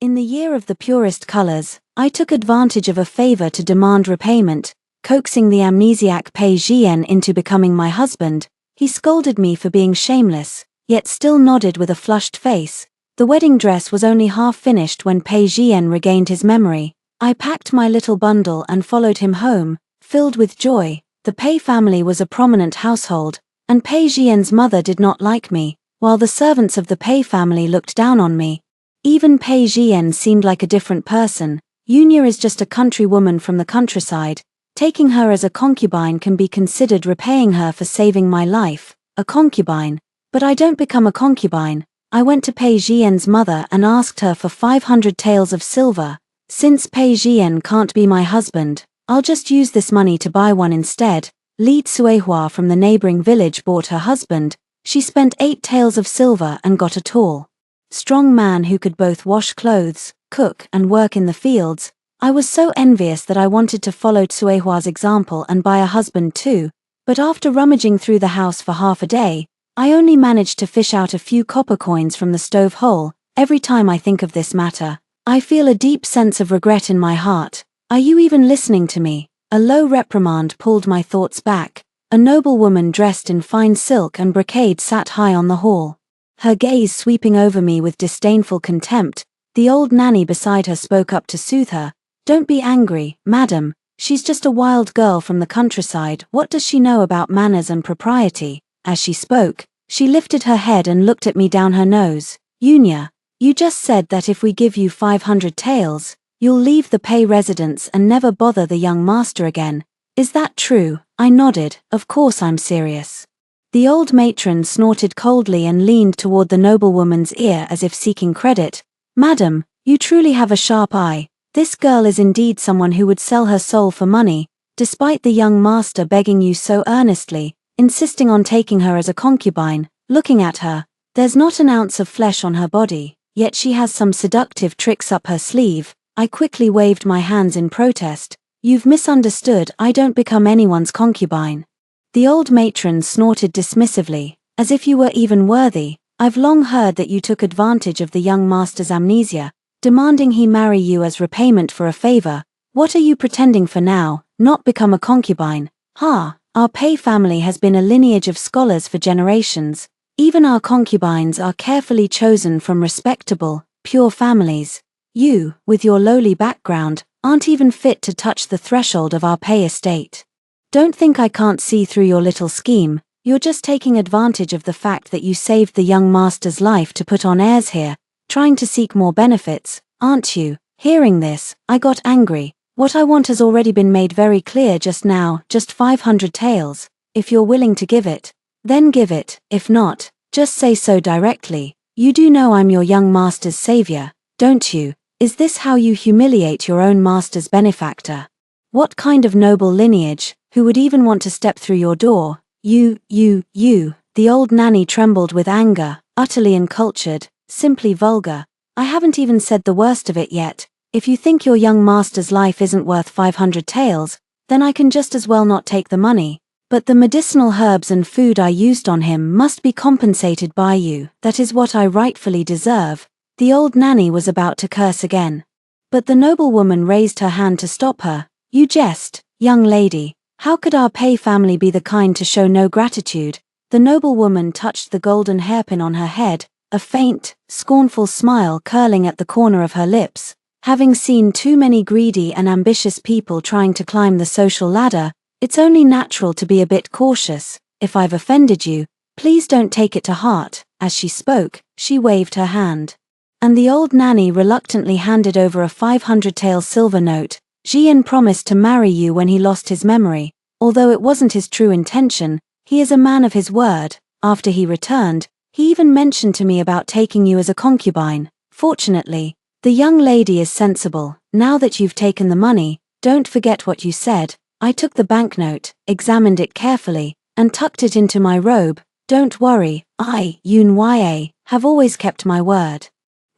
In the year of the purest colors, I took advantage of a favor to demand repayment, coaxing the amnesiac Pei Jian into becoming my husband. He scolded me for being shameless, yet still nodded with a flushed face. The wedding dress was only half finished when Pei Jian regained his memory. I packed my little bundle and followed him home, filled with joy. The Pei family was a prominent household, and Pei Jian's mother did not like me, while the servants of the Pei family looked down on me. Even Pei Jian seemed like a different person. Yunya is just a country woman from the countryside. Taking her as a concubine can be considered repaying her for saving my life. A concubine. But I don't become a concubine. I went to Pei Jian's mother and asked her for 500 taels of silver. Since Pei Jian can't be my husband, I'll just use this money to buy one instead. Li Suihua from the neighboring village bought her husband. She spent 8 taels of silver and got a tall, strong man who could both wash clothes, cook and work in the fields. I was so envious that I wanted to follow Suihua's example and buy a husband too, but after rummaging through the house for half a day, I only managed to fish out a few copper coins from the stove hole. Every time I think of this matter, I feel a deep sense of regret in my heart. Are you even listening to me? A low reprimand pulled my thoughts back. A noble woman dressed in fine silk and brocade sat high on the hall, her gaze sweeping over me with disdainful contempt. The old nanny beside her spoke up to soothe her. Don't be angry, madam. She's just a wild girl from the countryside. What does she know about manners and propriety? As she spoke, she lifted her head and looked at me down her nose. Yunya, you just said that if we give you 500 taels, you'll leave the Pei residence and never bother the young master again. Is that true? I nodded. Of course I'm serious. The old matron snorted coldly and leaned toward the noblewoman's ear as if seeking credit. Madam, you truly have a sharp eye. This girl is indeed someone who would sell her soul for money, despite the young master begging you so earnestly, insisting on taking her as a concubine. Looking at her, there's not an ounce of flesh on her body, yet she has some seductive tricks up her sleeve. I quickly waved my hands in protest. You've misunderstood. I don't become anyone's concubine. The old matron snorted dismissively, as if you were even worthy. I've long heard that you took advantage of the young master's amnesia, demanding he marry you as repayment for a favor. What are you pretending for now? Not become a concubine? Ha! Our Pei family has been a lineage of scholars for generations. Even our concubines are carefully chosen from respectable, pure families. You, with your lowly background, aren't even fit to touch the threshold of our Pei estate. Don't think I can't see through your little scheme. You're just taking advantage of the fact that you saved the young master's life to put on airs here, trying to seek more benefits, aren't you? Hearing this, I got angry. What I want has already been made very clear just now. Just 500 taels. If you're willing to give it, then give it. If not, just say so directly. You do know I'm your young master's savior, don't you? Is this how you humiliate your own master's benefactor? What kind of noble lineage, who would even want to step through your door? You. The old nanny trembled with anger. Utterly uncultured, simply vulgar. I haven't even said the worst of it yet. If you think your young master's life isn't worth 500 taels, then I can just as well not take the money. But the medicinal herbs and food I used on him must be compensated by you. That is what I rightfully deserve. The old nanny was about to curse again, but the noblewoman raised her hand to stop her. You jest, young lady. How could our Pei family be the kind to show no gratitude? The noblewoman touched the golden hairpin on her head, a faint, scornful smile curling at the corner of her lips. Having seen too many greedy and ambitious people trying to climb the social ladder, it's only natural to be a bit cautious. If I've offended you, please don't take it to heart. As she spoke, she waved her hand, and the old nanny reluctantly handed over a 500 tael silver note. Jian promised to marry you when he lost his memory. Although it wasn't his true intention, he is a man of his word. After he returned, he even mentioned to me about taking you as a concubine. Fortunately, the young lady is sensible. Now that you've taken the money, don't forget what you said. I took the banknote, examined it carefully, and tucked it into my robe. Don't worry, Yunya, have always kept my word.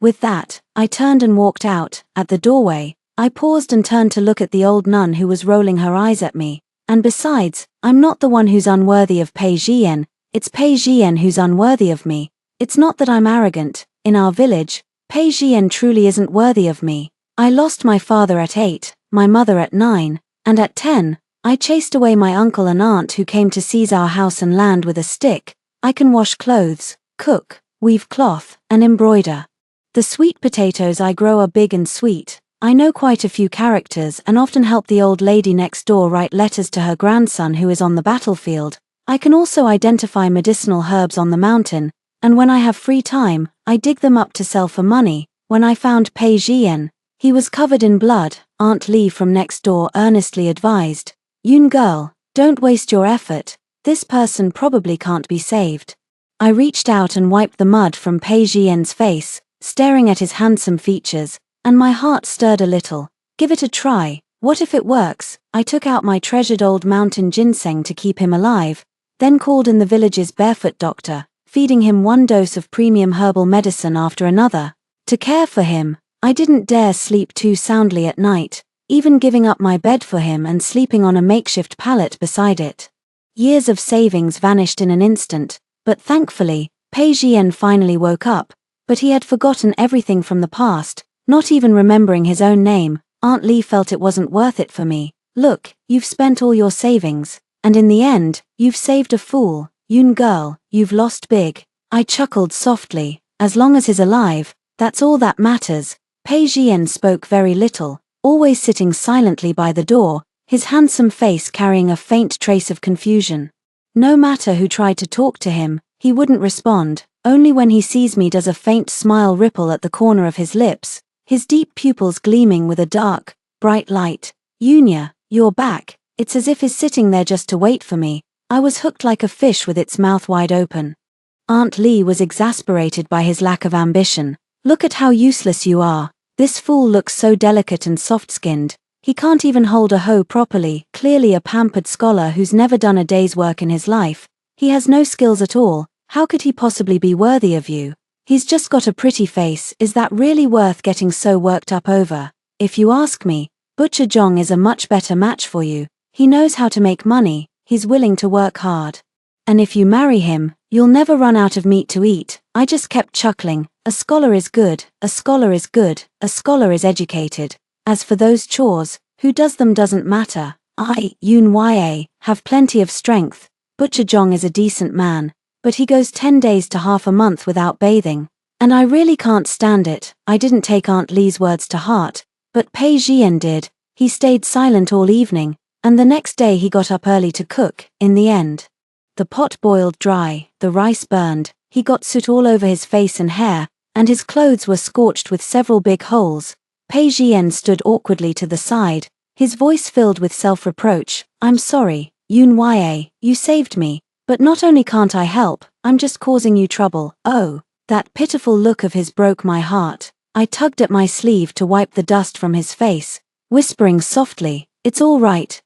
With that, I turned and walked out. At the doorway, I paused and turned to look at the old nun who was rolling her eyes at me. And besides, I'm not the one who's unworthy of Pei Jian, it's Pei Jian who's unworthy of me. It's not that I'm arrogant. In our village, Pei Jian truly isn't worthy of me. I lost my father at 8, my mother at 9, and at 10, I chased away my uncle and aunt who came to seize our house and land with a stick. I can wash clothes, cook, weave cloth, and embroider. The sweet potatoes I grow are big and sweet. I know quite a few characters and often help the old lady next door write letters to her grandson who is on the battlefield. I can also identify medicinal herbs on the mountain, and when I have free time, I dig them up to sell for money. When I found Pei Jian, he was covered in blood. Aunt Li from next door earnestly advised, "Yun girl, don't waste your effort. This person probably can't be saved." I reached out and wiped the mud from Pei Jian's face, staring at his handsome features, and my heart stirred a little. Give it a try. What if it works? I took out my treasured old mountain ginseng to keep him alive, then called in the village's barefoot doctor, feeding him one dose of premium herbal medicine after another. To care for him, I didn't dare sleep too soundly at night, even giving up my bed for him and sleeping on a makeshift pallet beside it. Years of savings vanished in an instant, but thankfully, Pei Jian finally woke up, but he had forgotten everything from the past, not even remembering his own name. Aunt Li felt it wasn't worth it for me. "Look, you've spent all your savings, and in the end, you've saved a fool. Yun girl, you've lost big." I chuckled softly. As long as he's alive, that's all that matters. Pei Jian spoke very little, always sitting silently by the door, his handsome face carrying a faint trace of confusion. No matter who tried to talk to him, he wouldn't respond. Only when he sees me does a faint smile ripple at the corner of his lips, his deep pupils gleaming with a dark, bright light. "Yunya, you're back." It's as if he's sitting there just to wait for me. I was hooked like a fish with its mouth wide open. Aunt Li was exasperated by his lack of ambition. "Look at how useless you are. This fool looks so delicate and soft-skinned. He can't even hold a hoe properly, clearly a pampered scholar who's never done a day's work in his life. He has no skills at all. How could he possibly be worthy of you? He's just got a pretty face. Is that really worth getting so worked up over? If you ask me, Butcher Zhong is a much better match for you. He knows how to make money, he's willing to work hard. And if you marry him, you'll never run out of meat to eat." I just kept chuckling. A scholar is good, a scholar is good, a scholar is educated. As for those chores, who does them doesn't matter. Yun have plenty of strength. Butcher Zhong is a decent man, but he goes 10 days to half a month without bathing. And I really can't stand it. I didn't take Aunt Li's words to heart, but Pei Jian did. He stayed silent all evening, and the next day he got up early to cook. In the end, the pot boiled dry, the rice burned, he got soot all over his face and hair, and his clothes were scorched with several big holes. Pei Jian stood awkwardly to the side, his voice filled with self-reproach. "I'm sorry, Yun you saved me, but not only can't I help, I'm just causing you trouble." Oh, that pitiful look of his broke my heart. I tugged at my sleeve to wipe the dust from his face, whispering softly, it's all right,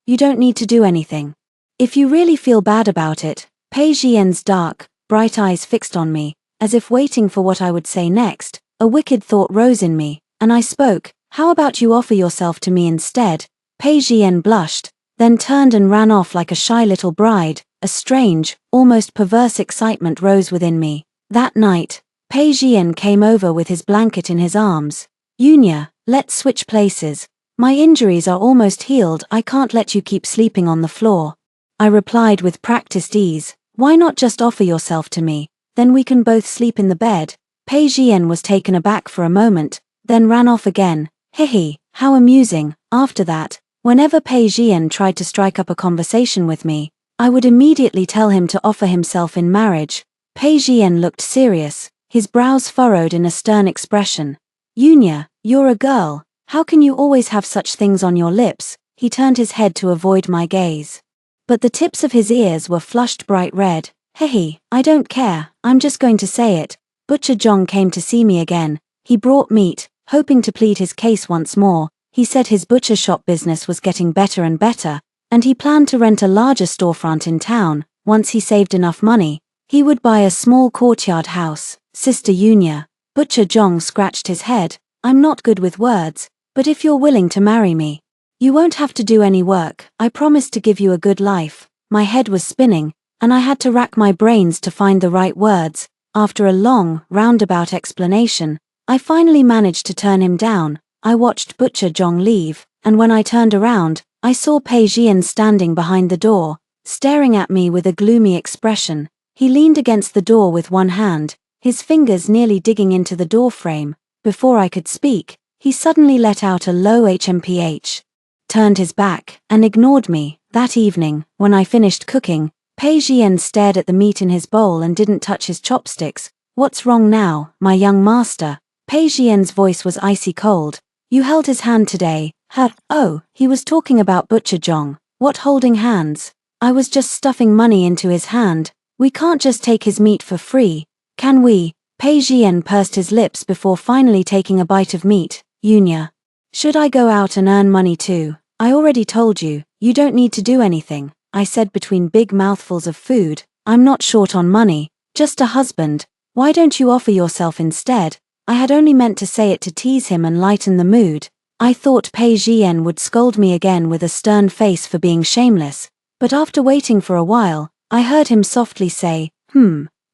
you don't need to do anything. If you really feel bad about it." Pei Jian's dark, bright eyes fixed on me, as if waiting for what I would say next. A wicked thought rose in me, and I spoke. "How about you offer yourself to me instead?" Pei Jian blushed, then turned and ran off like a shy little bride. A strange, almost perverse excitement rose within me. That night, Pei Jian came over with his blanket in his arms. "Yunya, let's switch places. My injuries are almost healed. I can't let you keep sleeping on the floor." I replied with practiced ease, "Why not just offer yourself to me? Then we can both sleep in the bed." Pei Jian was taken aback for a moment, then ran off again. Hehe, how amusing. After that, whenever Pei Jian tried to strike up a conversation with me, I would immediately tell him to offer himself in marriage. Pei Jian looked serious, his brows furrowed in a stern expression. "Yunya, you're a girl. How can you always have such things on your lips?" He turned his head to avoid my gaze, but the tips of his ears were flushed bright red. "Hehe, I don't care, I'm just going to say it. Butcher Zhong came to see me again. He brought meat, hoping to plead his case once more. He said his butcher shop business was getting better and better, and he planned to rent a larger storefront in town. Once he saved enough money, he would buy a small courtyard house." "Sister Yunya." Butcher Zhong scratched his head. "I'm not good with words, but if you're willing to marry me, you won't have to do any work. I promise to give you a good life." My head was spinning, and I had to rack my brains to find the right words. After a long, roundabout explanation, I finally managed to turn him down. I watched Butcher Zhong leave, and when I turned around, I saw Pei Jian standing behind the door, staring at me with a gloomy expression. He leaned against the door with one hand, his fingers nearly digging into the door frame. Before I could speak, he suddenly let out a low HMPH, turned his back, and ignored me. That evening, when I finished cooking, Pei Jian stared at the meat in his bowl and didn't touch his chopsticks. "What's wrong now, my young master?" Pei Jian's voice was icy cold. "You held his hand today, huh?" "Oh, he was talking about Butcher Zhong." "What holding hands?" "I was just stuffing money into his hand. We can't just take his meat for free, can we?" Pei Jian pursed his lips before finally taking a bite of meat. "Yunya, should I go out and earn money too?" "I already told you, you don't need to do anything," I said between big mouthfuls of food. "I'm not short on money, just a husband. Why don't you offer yourself instead?" I had only meant to say it to tease him and lighten the mood. I thought Pei Jian would scold me again with a stern face for being shameless, but after waiting for a while, I heard him softly say,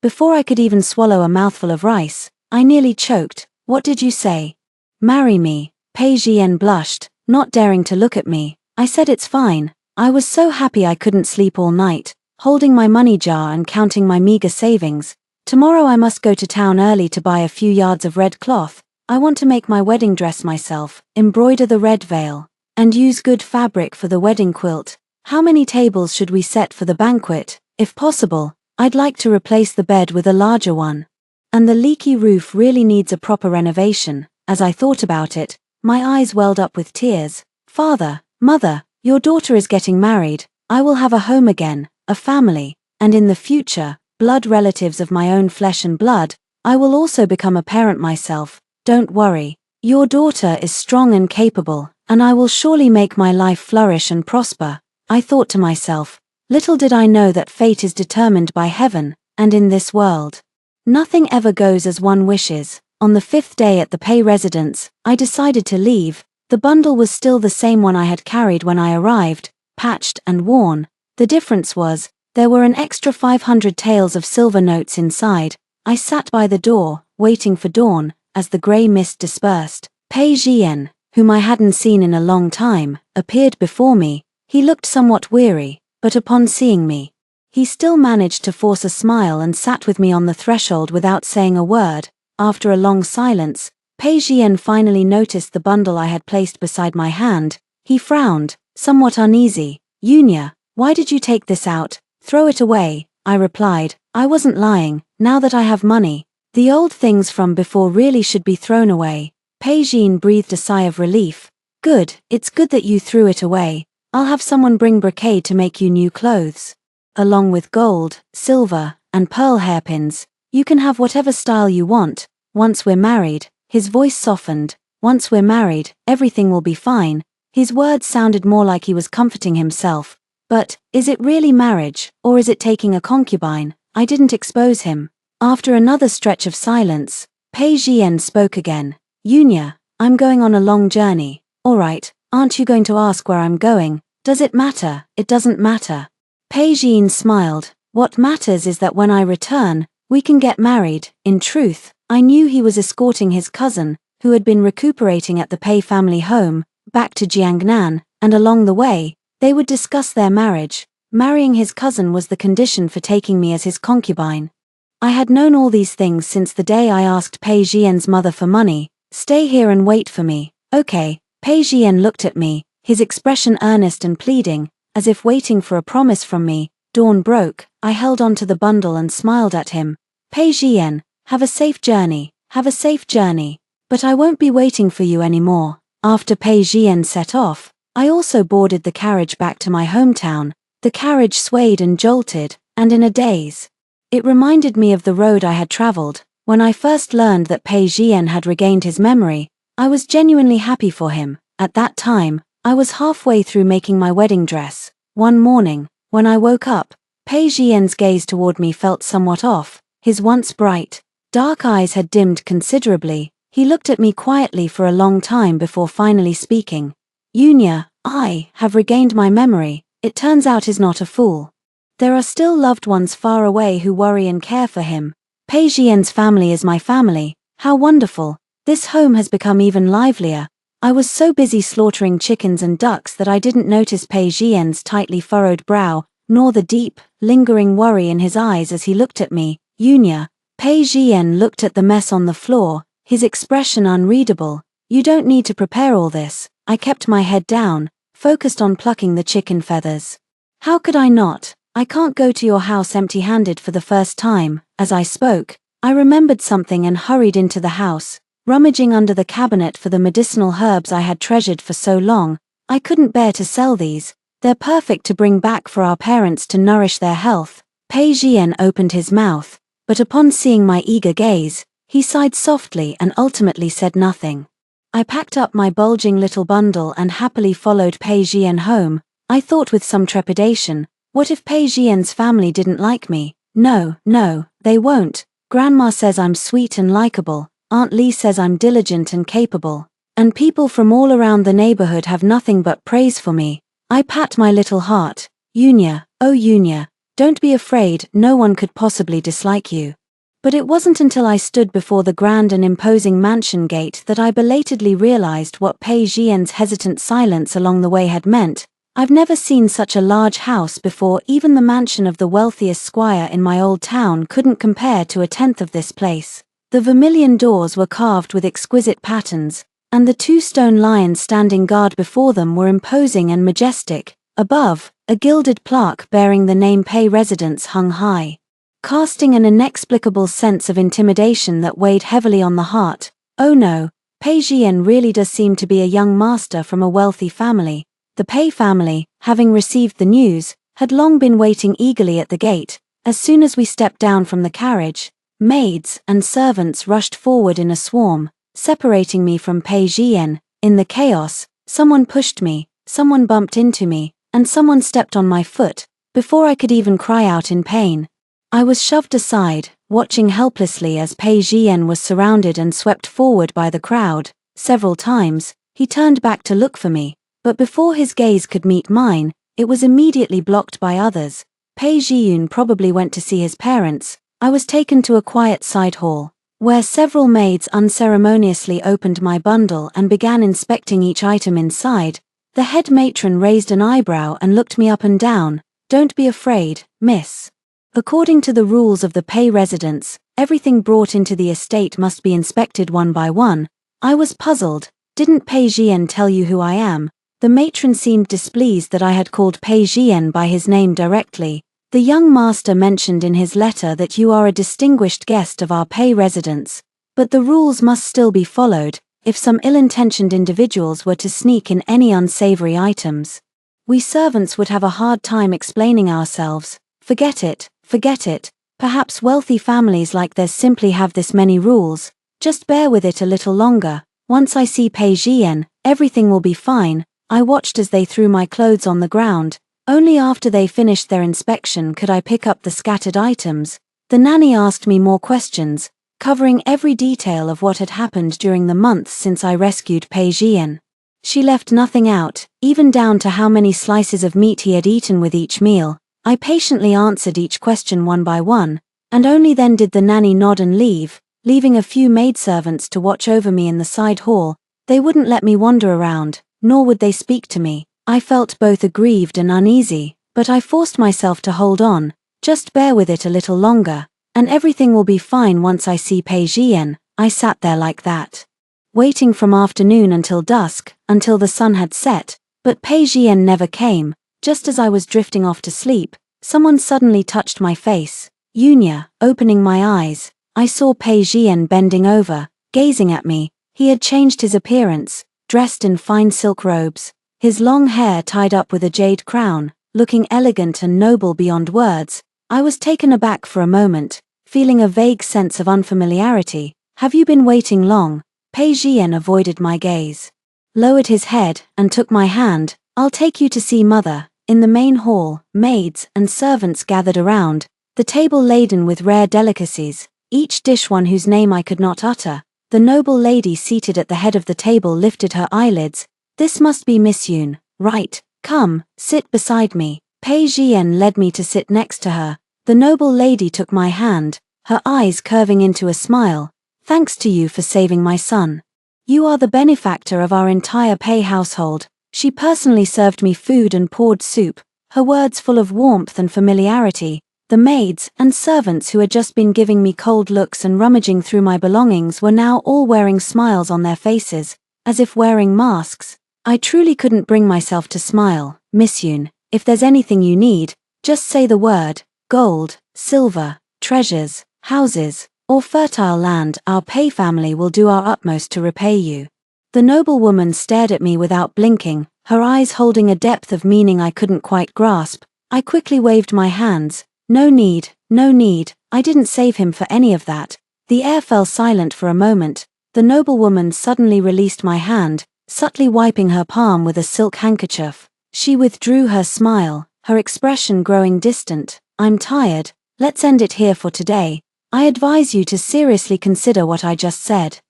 Before I could even swallow a mouthful of rice, I nearly choked. "What did you say?" "Marry me." Pei Jian blushed, not daring to look at me. I said it's fine. I was so happy I couldn't sleep all night, holding my money jar and counting my meager savings. "Tomorrow I must go to town early to buy a few yards of red cloth. I want to make my wedding dress myself, embroider the red veil, and use good fabric for the wedding quilt. How many tables should we set for the banquet? If possible, I'd like to replace the bed with a larger one. And the leaky roof really needs a proper renovation." As I thought about it, my eyes welled up with tears. "Father, Mother, your daughter is getting married. I will have a home again, a family, and in the future, blood relatives of my own flesh and blood. I will also become a parent myself. Don't worry. Your daughter is strong and capable, and I will surely make my life flourish and prosper." I thought to myself, little did I know that fate is determined by heaven, and in this world, nothing ever goes as one wishes. On the 5th day at the Pei residence, I decided to leave. The bundle was still the same one I had carried when I arrived, patched and worn. The difference was, there were an extra 500 taels of silver notes inside. I sat by the door, waiting for dawn. As the grey mist dispersed, Pei Jian, whom I hadn't seen in a long time, appeared before me. He looked somewhat weary, but upon seeing me, he still managed to force a smile and sat with me on the threshold without saying a word. After a long silence, Pei Jian finally noticed the bundle I had placed beside my hand. He frowned, somewhat uneasy. "Yunya, why did you take this out?" "Throw it away," I replied. I wasn't lying. Now that I have money, the old things from before really should be thrown away. Pei Jian breathed a sigh of relief. "Good, it's good that you threw it away. I'll have someone bring brocade to make you new clothes. Along with gold, silver, and pearl hairpins. You can have whatever style you want. Once we're married," his voice softened. "Once we're married, everything will be fine." His words sounded more like he was comforting himself. But, is it really marriage, or is it taking a concubine? I didn't expose him. After another stretch of silence, Pei Jian spoke again. "Yunya, I'm going on a long journey." "Alright, aren't you going to ask where I'm going?" "Does it matter?" "It doesn't matter." Pei Jian smiled. "What matters is that when I return, we can get married." In truth, I knew he was escorting his cousin, who had been recuperating at the Pei family home, back to Jiangnan, and along the way, they would discuss their marriage. Marrying his cousin was the condition for taking me as his concubine. I had known all these things since the day I asked Pei Jian's mother for money. "Stay here and wait for me." "Okay." Pei Jian looked at me, his expression earnest and pleading, as if waiting for a promise from me. Dawn broke. I held onto the bundle and smiled at him. "Pei Jian, have a safe journey. Have a safe journey. But I won't be waiting for you anymore." After Pei Jian set off, I also boarded the carriage back to my hometown. The carriage swayed and jolted, and in a daze. It reminded me of the road I had traveled. When I first learned that Pei Jian had regained his memory, I was genuinely happy for him. At that time, I was halfway through making my wedding dress. One morning, when I woke up, Pei Jian's gaze toward me felt somewhat off. His once bright, dark eyes had dimmed considerably. He looked at me quietly for a long time before finally speaking. "Yunya, I have regained my memory. It turns out he's not a fool. There are still loved ones far away who worry and care for him. Pei Jian's family is my family. How wonderful. This home has become even livelier. I was so busy slaughtering chickens and ducks that I didn't notice Pei Jian's tightly furrowed brow, nor the deep, lingering worry in his eyes as he looked at me. Yunya. Pei Jian looked at the mess on the floor, his expression unreadable. You don't need to prepare all this. I kept my head down, focused on plucking the chicken feathers. How could I not? I can't go to your house empty-handed for the first time. As I spoke, I remembered something and hurried into the house, rummaging under the cabinet for the medicinal herbs I had treasured for so long. I couldn't bear to sell these. They're perfect to bring back for our parents to nourish their health. Pei Jian opened his mouth, but upon seeing my eager gaze, he sighed softly and ultimately said nothing. I packed up my bulging little bundle and happily followed Pei Jian home. I thought with some trepidation, what if Pei Jian's family didn't like me? No, they won't. Grandma says I'm sweet and likable, Aunt Li says I'm diligent and capable, and people from all around the neighborhood have nothing but praise for me. I pat my little heart. Yunya, oh Yunya, don't be afraid, no one could possibly dislike you. But it wasn't until I stood before the grand and imposing mansion gate that I belatedly realized what Pei Jian's hesitant silence along the way had meant. I've never seen such a large house before. Even the mansion of the wealthiest squire in my old town couldn't compare to a tenth of this place. The vermilion doors were carved with exquisite patterns, and the two stone lions standing guard before them were imposing and majestic. Above, a gilded plaque bearing the name Pei Residence hung high, casting an inexplicable sense of intimidation that weighed heavily on the heart. Oh no, Pei Jian really does seem to be a young master from a wealthy family. The Pei family, having received the news, had long been waiting eagerly at the gate. As soon as we stepped down from the carriage, maids and servants rushed forward in a swarm, separating me from Pei Jian. In the chaos, someone pushed me, someone bumped into me, and someone stepped on my foot. Before I could even cry out in pain, I was shoved aside, watching helplessly as Pei Jian was surrounded and swept forward by the crowd. Several times, he turned back to look for me, but before his gaze could meet mine, it was immediately blocked by others. Pei Jiyun probably went to see his parents. I was taken to a quiet side hall, where several maids unceremoniously opened my bundle and began inspecting each item inside. The head matron raised an eyebrow and looked me up and down. Don't be afraid, miss. According to the rules of the Pei residence, everything brought into the estate must be inspected one by one. I was puzzled. Didn't Pei Jian tell you who I am? The matron seemed displeased that I had called Pei Jian by his name directly. The young master mentioned in his letter that you are a distinguished guest of our Pei residence, but the rules must still be followed. If some ill-intentioned individuals were to sneak in any unsavory items, we servants would have a hard time explaining ourselves. Forget it. Perhaps wealthy families like theirs simply have this many rules. Just bear with it a little longer. Once I see Pei Jian, everything will be fine. I watched as they threw my clothes on the ground. Only after they finished their inspection could I pick up the scattered items. The nanny asked me more questions, covering every detail of what had happened during the months since I rescued Pei Jian. She left nothing out, even down to how many slices of meat he had eaten with each meal. I patiently answered each question one by one, and only then did the nanny nod and leave, leaving a few maidservants to watch over me in the side hall. They wouldn't let me wander around, nor would they speak to me. I felt both aggrieved and uneasy, but I forced myself to hold on. Just bear with it a little longer, and everything will be fine once I see Pei Jian. I sat there like that, waiting from afternoon until dusk, until the sun had set, but Pei Jian never came. Just as I was drifting off to sleep, someone suddenly touched my face. Yunya. Opening my eyes, I saw Pei Jian bending over, gazing at me. He had changed his appearance, dressed in fine silk robes, his long hair tied up with a jade crown, looking elegant and noble beyond words. I was taken aback for a moment, feeling a vague sense of unfamiliarity. Have you been waiting long? Pei Jian avoided my gaze, lowered his head, and took my hand. I'll take you to see mother. In the main hall, maids and servants gathered around, the table laden with rare delicacies, each dish one whose name I could not utter. The noble lady seated at the head of the table lifted her eyelids. This must be Miss Yun, right? Come, sit beside me. Pei Jian led me to sit next to her. The noble lady took my hand, her eyes curving into a smile. "Thanks to you for saving my son. You are the benefactor of our entire Pei household." She personally served me food and poured soup, her words full of warmth and familiarity. The maids and servants who had just been giving me cold looks and rummaging through my belongings were now all wearing smiles on their faces, as if wearing masks. I truly couldn't bring myself to smile. "Miss Yoon, if there's anything you need, just say the word. Gold, silver, treasures, houses, or fertile land, our Pei family will do our utmost to repay you." The noblewoman stared at me without blinking, her eyes holding a depth of meaning I couldn't quite grasp. I quickly waved my hands. No need, no need, I didn't save him for any of that." The air fell silent for a moment. The noblewoman suddenly released my hand, subtly wiping her palm with a silk handkerchief. She withdrew her smile, her expression growing distant. "I'm tired, let's end it here for today. I advise you to seriously consider what I just said."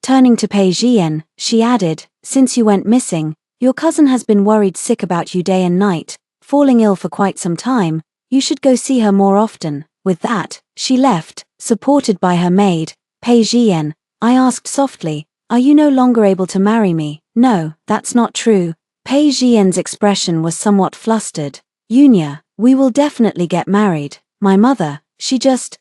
Turning to Pei Jian, she added, "Since you went missing, your cousin has been worried sick about you day and night, falling ill for quite some time. You should go see her more often." With that, she left, supported by her maid. "Pei Jian," I asked softly, "are you no longer able to marry me?" "No, that's not true." Pei Jian's expression was somewhat flustered. "Yunya, we will definitely get married. My mother, she just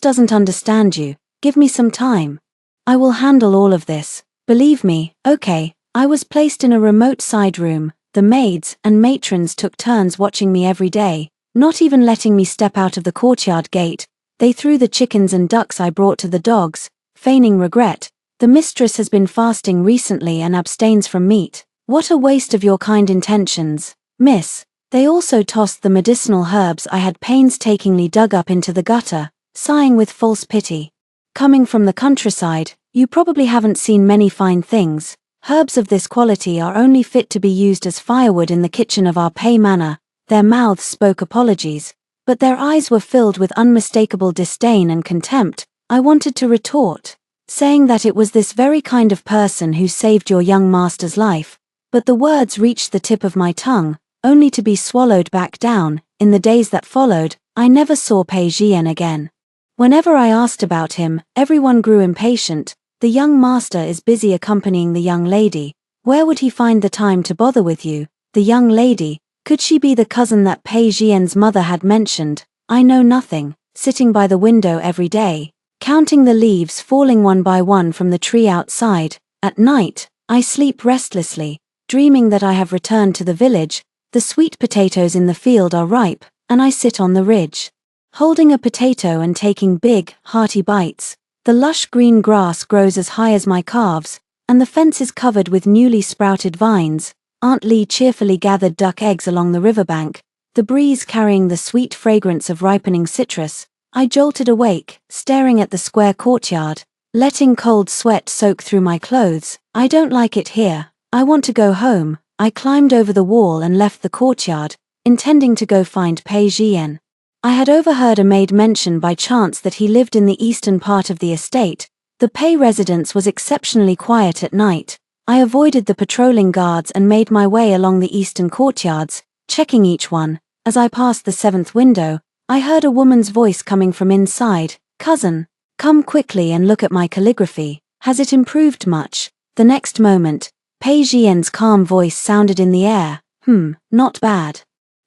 doesn't understand you. Give me some time. I will handle all of this. Believe me." "Okay." I was placed in a remote side room. The maids and matrons took turns watching me every day, not even letting me step out of the courtyard gate. They threw the chickens and ducks I brought to the dogs, feigning regret. "The mistress has been fasting recently and abstains from meat. What a waste of your kind intentions, miss." They also tossed the medicinal herbs I had painstakingly dug up into the gutter, sighing with false pity. "Coming from the countryside, you probably haven't seen many fine things. Herbs of this quality are only fit to be used as firewood in the kitchen of our Pei manor." Their mouths spoke apologies, but their eyes were filled with unmistakable disdain and contempt. I wanted to retort, saying that it was this very kind of person who saved your young master's life, but the words reached the tip of my tongue, only to be swallowed back down. In the days that followed, I never saw Pei Jian again. Whenever I asked about him, everyone grew impatient. "The young master is busy accompanying the young lady. Where would he find the time to bother with you?" The young lady, could she be the cousin that Pei Jian's mother had mentioned? I know nothing, sitting by the window every day, counting the leaves falling one by one from the tree outside. At night, I sleep restlessly, dreaming that I have returned to the village. The sweet potatoes in the field are ripe, and I sit on the ridge, holding a potato and taking big, hearty bites. The lush green grass grows as high as my calves, and the fence is covered with newly sprouted vines. Aunt Lee cheerfully gathered duck eggs along the riverbank, the breeze carrying the sweet fragrance of ripening citrus. I jolted awake, staring at the square courtyard, letting cold sweat soak through my clothes. "I don't like it here. I want to go home." I climbed over the wall and left the courtyard, intending to go find Pei Jian. I had overheard a maid mention by chance that he lived in the eastern part of the estate. The Pei residence was exceptionally quiet at night. I avoided the patrolling guards and made my way along the eastern courtyards, checking each one. As I passed the 7th window, I heard a woman's voice coming from inside. "Cousin, come quickly and look at my calligraphy. Has it improved much?" The next moment, Pei Jian's calm voice sounded in the air. Not bad.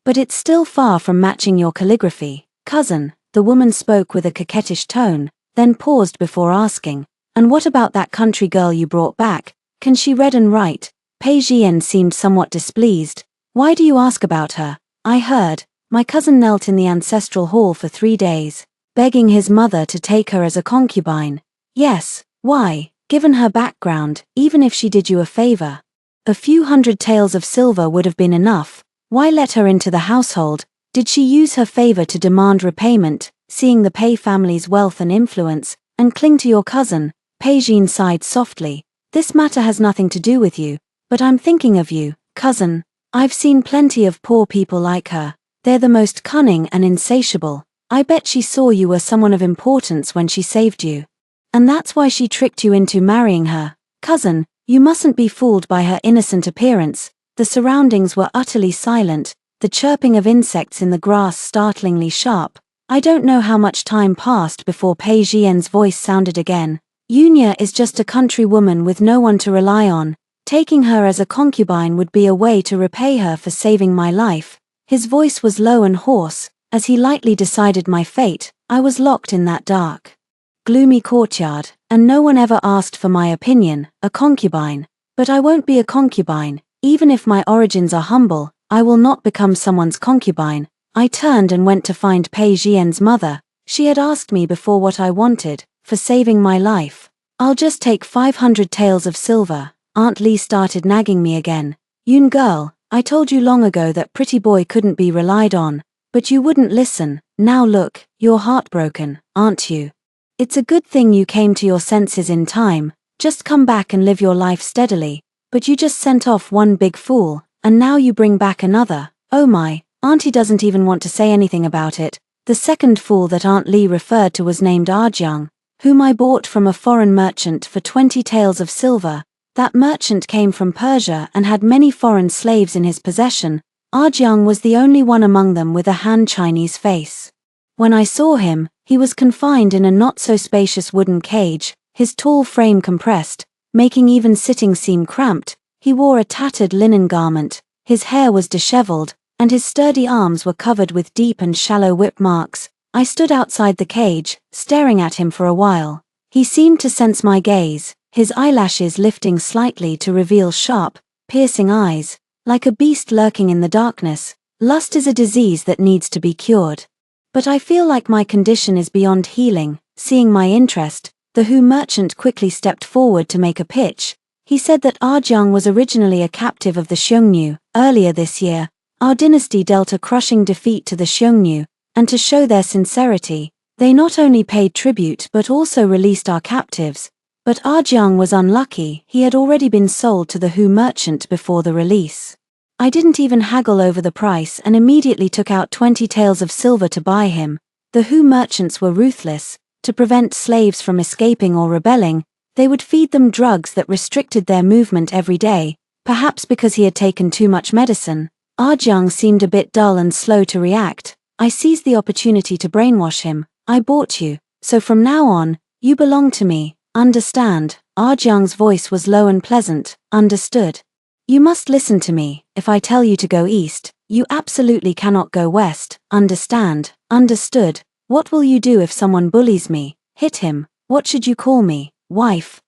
But it's still far from matching your calligraphy, cousin." The woman spoke with a coquettish tone, then paused before asking, "And what about that country girl you brought back? Can she read and write?" Pei Jian seemed somewhat displeased. "Why do you ask about her?" I heard. My cousin knelt in the ancestral hall for 3 days, begging his mother to take her as a concubine. "Yes, why? Given her background, even if she did you a favor, a few hundred taels of silver would have been enough. Why let her into the household? Did she use her favor to demand repayment, seeing the Pei family's wealth and influence, and cling to your cousin?" Pei Jian sighed softly. "This matter has nothing to do with you, but I'm thinking of you, cousin. I've seen plenty of poor people like her. They're the most cunning and insatiable. I bet she saw you were someone of importance when she saved you. And that's why she tricked you into marrying her. Cousin, you mustn't be fooled by her innocent appearance." The surroundings were utterly silent, the chirping of insects in the grass startlingly sharp. I don't know how much time passed before Pei Jian's voice sounded again. Yunya is just a country woman with no one to rely on. Taking her as a concubine would be a way to repay her for saving my life. His voice was low and hoarse. As he lightly decided my fate, I was locked in that dark, gloomy courtyard, and no one ever asked for my opinion, a concubine. But I won't be a concubine. Even if my origins are humble, I will not become someone's concubine. I turned and went to find Pei Jian's mother. She had asked me before what I wanted, for saving my life. I'll just take 500 taels of silver. Aunt Li started nagging me again. Yun girl, I told you long ago that pretty boy couldn't be relied on. But you wouldn't listen. Now look, you're heartbroken, aren't you? It's a good thing you came to your senses in time. Just come back and live your life steadily. But you just sent off one big fool, and now you bring back another. Oh my, Auntie doesn't even want to say anything about it. The second fool that Aunt Li referred to was named Arjiang, whom I bought from a foreign merchant for 20 taels of silver. That merchant came from Persia and had many foreign slaves in his possession. Arjiang was the only one among them with a Han Chinese face. When I saw him, he was confined in a not-so-spacious wooden cage, his tall frame compressed, making even sitting seem cramped. He wore a tattered linen garment, his hair was disheveled, and his sturdy arms were covered with deep and shallow whip marks. I stood outside the cage, staring at him for a while. He seemed to sense my gaze, his eyelashes lifting slightly to reveal sharp, piercing eyes. Like a beast lurking in the darkness, lust is a disease that needs to be cured. But I feel like my condition is beyond healing. Seeing my interest, the Hu merchant quickly stepped forward to make a pitch. He said that Arjiang was originally a captive of the Xiongnu. Earlier this year, our dynasty dealt a crushing defeat to the Xiongnu, and to show their sincerity, they not only paid tribute but also released our captives. But Arjiang was unlucky. He had already been sold to the Hu merchant before the release. I didn't even haggle over the price and immediately took out 20 taels of silver to buy him. The Hu merchants were ruthless. To prevent slaves from escaping or rebelling, they would feed them drugs that restricted their movement every day, perhaps because he had taken too much medicine. Arjiang seemed a bit dull and slow to react. I seized the opportunity to brainwash him. I bought you, so from now on, you belong to me. Understand? Arjiang's voice was low and pleasant. Understood. You must listen to me. If I tell you to go east, you absolutely cannot go west. Understand? Understood. What will you do if someone bullies me? Hit him. What should you call me? Wife?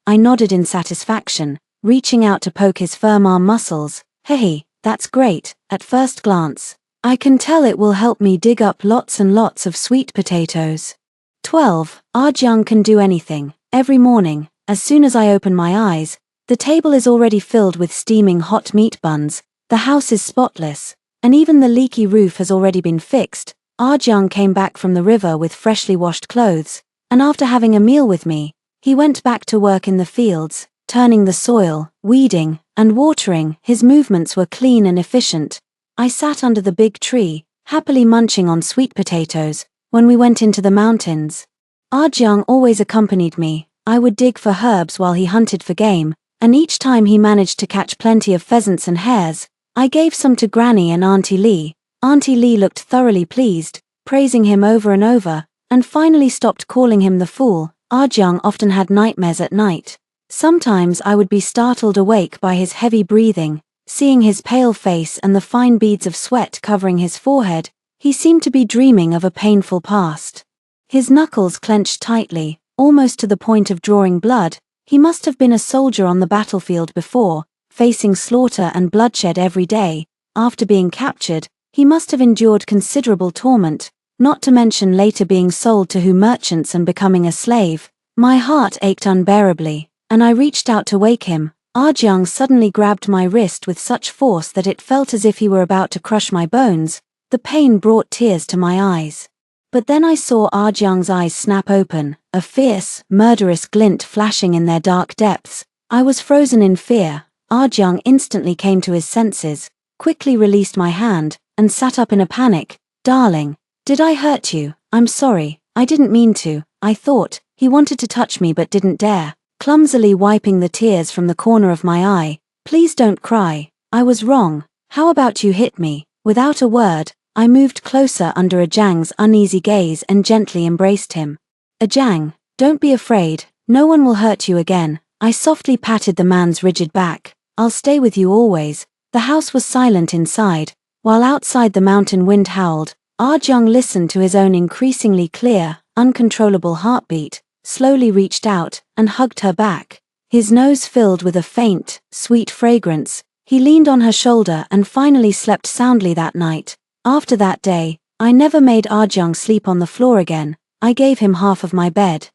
I nodded in satisfaction, reaching out to poke his firm arm muscles. Hey, that's great. At first glance, I can tell it will help me dig up lots and lots of sweet potatoes. 12. Arjiang can do anything. Every morning, as soon as I open my eyes, the table is already filled with steaming hot meat buns, the house is spotless, and even the leaky roof has already been fixed. Arjiang came back from the river with freshly washed clothes, and after having a meal with me, he went back to work in the fields, turning the soil, weeding, and watering. His movements were clean and efficient. I sat under the big tree, happily munching on sweet potatoes, when we went into the mountains. Arjiang always accompanied me. I would dig for herbs while he hunted for game, and each time he managed to catch plenty of pheasants and hares. I gave some to Granny and Auntie Li. Auntie Li looked thoroughly pleased, praising him over and over, and finally stopped calling him the fool. Arjiang often had nightmares at night. Sometimes I would be startled awake by his heavy breathing. Seeing his pale face and the fine beads of sweat covering his forehead, he seemed to be dreaming of a painful past. His knuckles clenched tightly, almost to the point of drawing blood. He must have been a soldier on the battlefield before, facing slaughter and bloodshed every day. After being captured, he must have endured considerable torment, not to mention later being sold to Hu merchants and becoming a slave. My heart ached unbearably, and I reached out to wake him. Arjiang suddenly grabbed my wrist with such force that it felt as if he were about to crush my bones. The pain brought tears to my eyes. But then I saw Arjiang's eyes snap open, a fierce, murderous glint flashing in their dark depths. I was frozen in fear. Arjiang instantly came to his senses, quickly released my hand, and sat up in a panic. Darling, did I hurt you? I'm sorry, I didn't mean to. I thought he wanted to touch me but didn't dare. Clumsily wiping the tears from the corner of my eye. Please don't cry. I was wrong. How about you hit me? Without a word, I moved closer under Ajang's uneasy gaze and gently embraced him. Ajang, don't be afraid, no one will hurt you again. I softly patted the man's rigid back. I'll stay with you always. The house was silent inside, while outside the mountain wind howled. Ajang listened to his own increasingly clear, uncontrollable heartbeat, slowly reached out, and hugged her back. His nose filled with a faint, sweet fragrance. He leaned on her shoulder and finally slept soundly that night. After that day, I never made Ajang sleep on the floor again. I gave him half of my bed.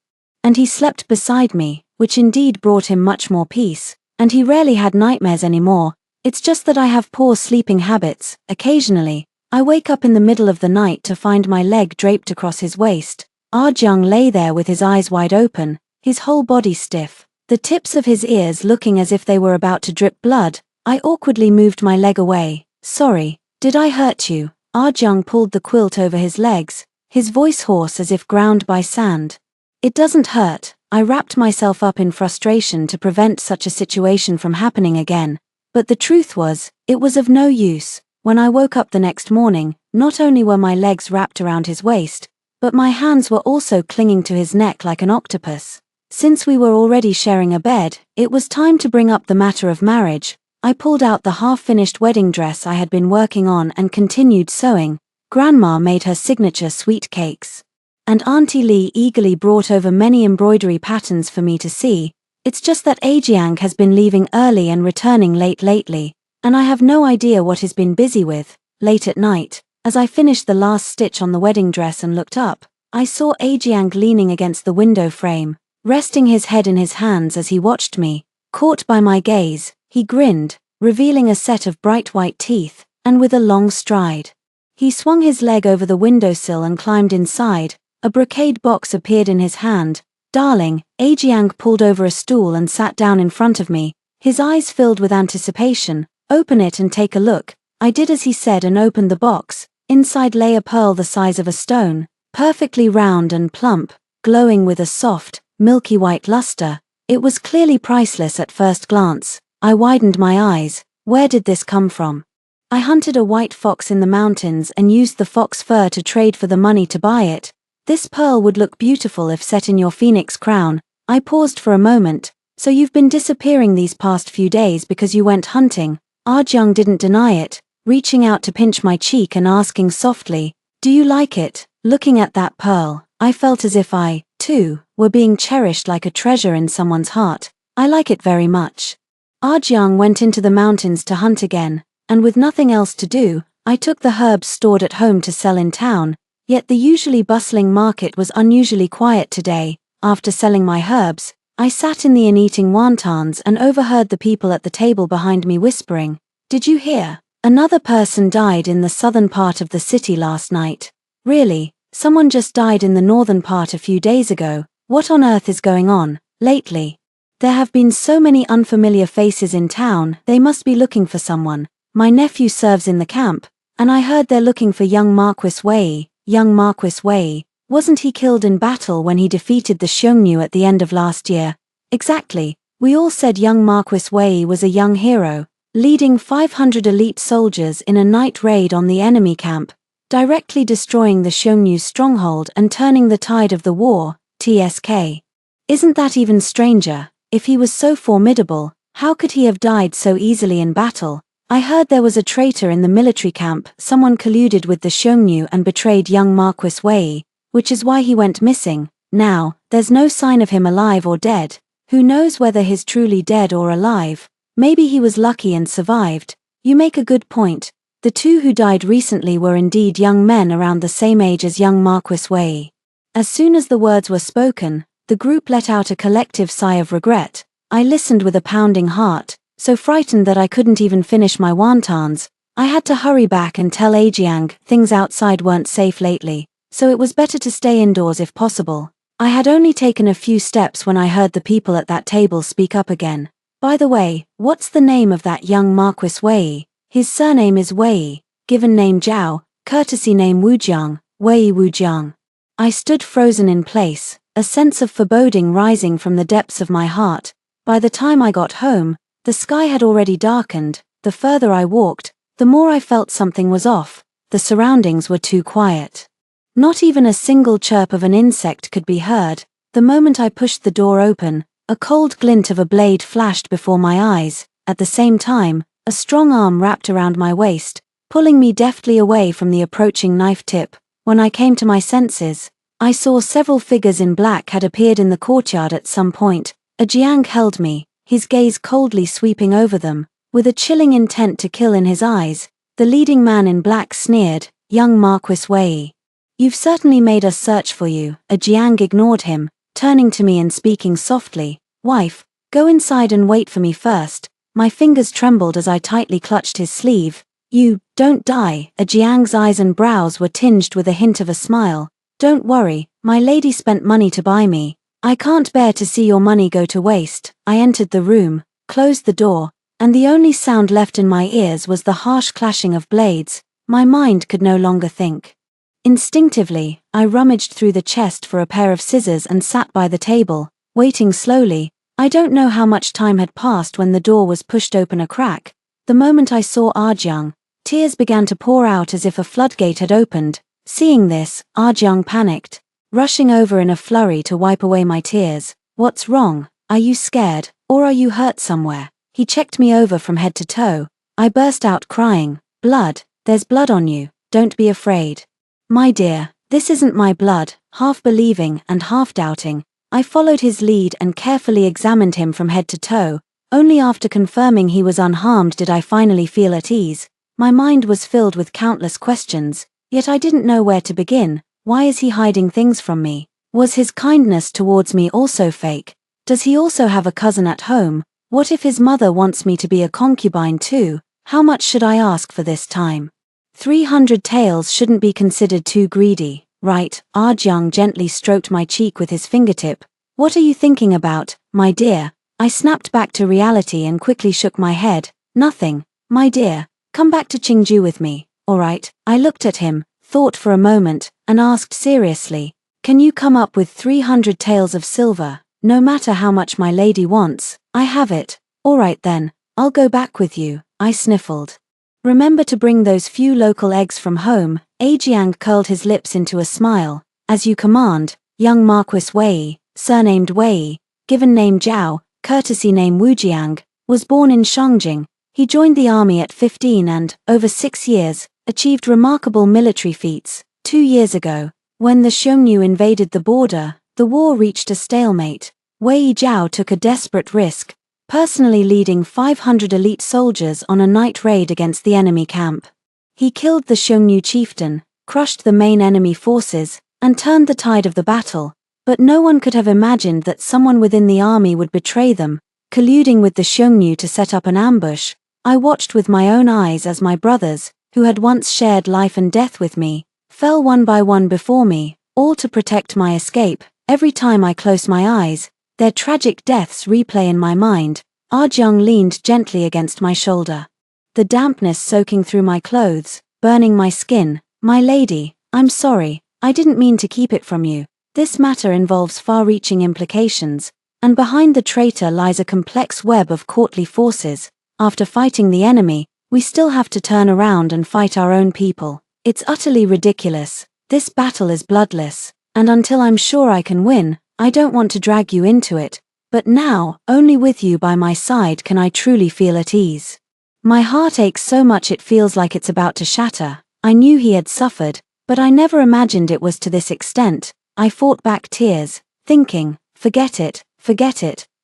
And he slept beside me, which indeed brought him much more peace, and he rarely had nightmares anymore. It's just that I have poor sleeping habits. Occasionally, I wake up in the middle of the night to find my leg draped across his waist. Ajang lay there with his eyes wide open, his whole body stiff, the tips of his ears looking as if they were about to drip blood. I awkwardly moved my leg away. Sorry, did I hurt you? Ajang pulled the quilt over his legs, his voice hoarse as if ground by sand. It doesn't hurt. I wrapped myself up in frustration to prevent such a situation from happening again. But the truth was, it was of no use. When I woke up the next morning, not only were my legs wrapped around his waist, but my hands were also clinging to his neck like an octopus. Since we were already sharing a bed, it was time to bring up the matter of marriage. I pulled out the half-finished wedding dress I had been working on and continued sewing. Grandma made her signature sweet cakes. And Auntie Lee eagerly brought over many embroidery patterns for me to see. It's just that Ajiang has been leaving early and returning late lately, and I have no idea what he's been busy with. Late at night, as I finished the last stitch on the wedding dress and looked up, I saw Ajiang leaning against the window frame, resting his head in his hands as he watched me. Caught by my gaze, he grinned, revealing a set of bright white teeth, and with a long stride, he swung his leg over the windowsill and climbed inside. A brocade box appeared in his hand. Darling, Ajiang pulled over a stool and sat down in front of me, his eyes filled with anticipation. Open it and take a look. I did as he said and opened the box. Inside lay a pearl the size of a stone, perfectly round and plump, glowing with a soft, milky white luster. It was clearly priceless at first glance. I widened my eyes. Where did this come from? I hunted a white fox in the mountains and used the fox fur to trade for the money to buy it. This pearl would look beautiful if set in your phoenix crown. I paused for a moment. So you've been disappearing these past few days because you went hunting? Ajang didn't deny it, reaching out to pinch my cheek and asking softly, do you like it? Looking at that pearl, I felt as if I, too, were being cherished like a treasure in someone's heart. I like it very much. Ajang went into the mountains to hunt again, and with nothing else to do, I took the herbs stored at home to sell in town. Yet the usually bustling market was unusually quiet today. After selling my herbs, I sat in the inn eating wontons and overheard the people at the table behind me whispering, did you hear? Another person died in the southern part of the city last night. Really? Someone just died in the northern part a few days ago. What on earth is going on? Lately, there have been so many unfamiliar faces in town, they must be looking for someone. My nephew serves in the camp, and I heard they're looking for young Marquis Wei. Young Marquis Wei, wasn't he killed in battle when he defeated the Xiongnu at the end of last year? Exactly, we all said young Marquis Wei was a young hero, leading 500 elite soldiers in a night raid on the enemy camp, directly destroying the Xiongnu's stronghold and turning the tide of the war. TSK. Isn't that even stranger? If he was so formidable, how could he have died so easily in battle? I heard there was a traitor in the military camp, someone colluded with the Xiongnu and betrayed young Marquis Wei, which is why he went missing. Now, there's no sign of him alive or dead. Who knows whether he's truly dead or alive? Maybe he was lucky and survived. You make a good point. The two who died recently were indeed young men around the same age as young Marquis Wei. As soon as the words were spoken, the group let out a collective sigh of regret. I listened with a pounding heart, so frightened that I couldn't even finish my wontons. I had to hurry back and tell Ajiang things outside weren't safe lately, so it was better to stay indoors if possible. I had only taken a few steps when I heard the people at that table speak up again. By the way, what's the name of that young Marquis Wei? His surname is Wei, given name Zhao, courtesy name Wujiang, Wei Wujiang. I stood frozen in place, a sense of foreboding rising from the depths of my heart. By the time I got home, the sky had already darkened. The further I walked, the more I felt something was off. the surroundings were too quiet. Not even a single chirp of an insect could be heard. The moment I pushed the door open, a cold glint of a blade flashed before my eyes. At the same time, a strong arm wrapped around my waist, pulling me deftly away from the approaching knife tip. When I came to my senses, I saw several figures in black had appeared in the courtyard at some point. A Jiang held me, his gaze coldly sweeping over them, with a chilling intent to kill in his eyes. The leading man in black sneered, "Young Marquis Wei. You've certainly made us search for you." A Jiang ignored him, turning to me and speaking softly, "Wife, go inside and wait for me first." My fingers trembled as I tightly clutched his sleeve. "You, don't die." A Jiang's eyes and brows were tinged with a hint of a smile. "Don't worry, my lady spent money to buy me. I can't bear to see your money go to waste." I entered the room, closed the door, and the only sound left in my ears was the harsh clashing of blades. My mind could no longer think. Instinctively, I rummaged through the chest for a pair of scissors and sat by the table, waiting slowly. I don't know how much time had passed when the door was pushed open a crack. The moment I saw Arjiang, tears began to pour out as if a floodgate had opened. Seeing this, Arjiang panicked, rushing over in a flurry to wipe away my tears. "What's wrong? Are you scared, or are you hurt somewhere?" He checked me over from head to toe. I burst out crying, "Blood, there's blood on you, don't be afraid." "My dear, this isn't my blood." Half believing and half doubting, I followed his lead and carefully examined him from head to toe. Only after confirming he was unharmed did I finally feel at ease. My mind was filled with countless questions, yet I didn't know where to begin. Why is he hiding things from me? Was his kindness towards me also fake? Does he also have a cousin at home? What if his mother wants me to be a concubine too? How much should I ask for this time? 300 taels shouldn't be considered too greedy, right? Arjiang gently stroked my cheek with his fingertip. "What are you thinking about, my dear?" I snapped back to reality and quickly shook my head. "Nothing, my dear. Come back to Qingju with me, alright?" I looked at him, thought for a moment, and asked seriously, "Can you come up with 300 taels of silver? No matter how much my lady wants, I have it." "Alright then, I'll go back with you," I sniffled. "Remember to bring those few local eggs from home." Jiang curled his lips into a smile. "As you command, young Marquis Wei, surnamed Wei, given name Zhao, courtesy name Wujiang, was born in Shangjing. He joined the army at 15 and, over 6 years, achieved remarkable military feats. 2 years ago, when the Xiongnu invaded the border, the war reached a stalemate. Wei Zhao took a desperate risk, personally leading 500 elite soldiers on a night raid against the enemy camp. He killed the Xiongnu chieftain, crushed the main enemy forces, and turned the tide of the battle. But no one could have imagined that someone within the army would betray them, colluding with the Xiongnu to set up an ambush. I watched with my own eyes as my brothers, who had once shared life and death with me, fell one by one before me, all to protect my escape. Every time I close my eyes, their tragic deaths replay in my mind. Arjiang leaned gently against my shoulder, the dampness soaking through my clothes, burning my skin. "My lady, I'm sorry, I didn't mean to keep it from you. This matter involves far-reaching implications, and behind the traitor lies a complex web of courtly forces. After fighting the enemy, we still have to turn around and fight our own people. It's utterly ridiculous. This battle is bloodless, and until I'm sure I can win, I don't want to drag you into it. But now, only with you by my side can I truly feel at ease. My heart aches so much it feels like it's about to shatter." I knew he had suffered, but I never imagined it was to this extent. I fought back tears, thinking, forget it,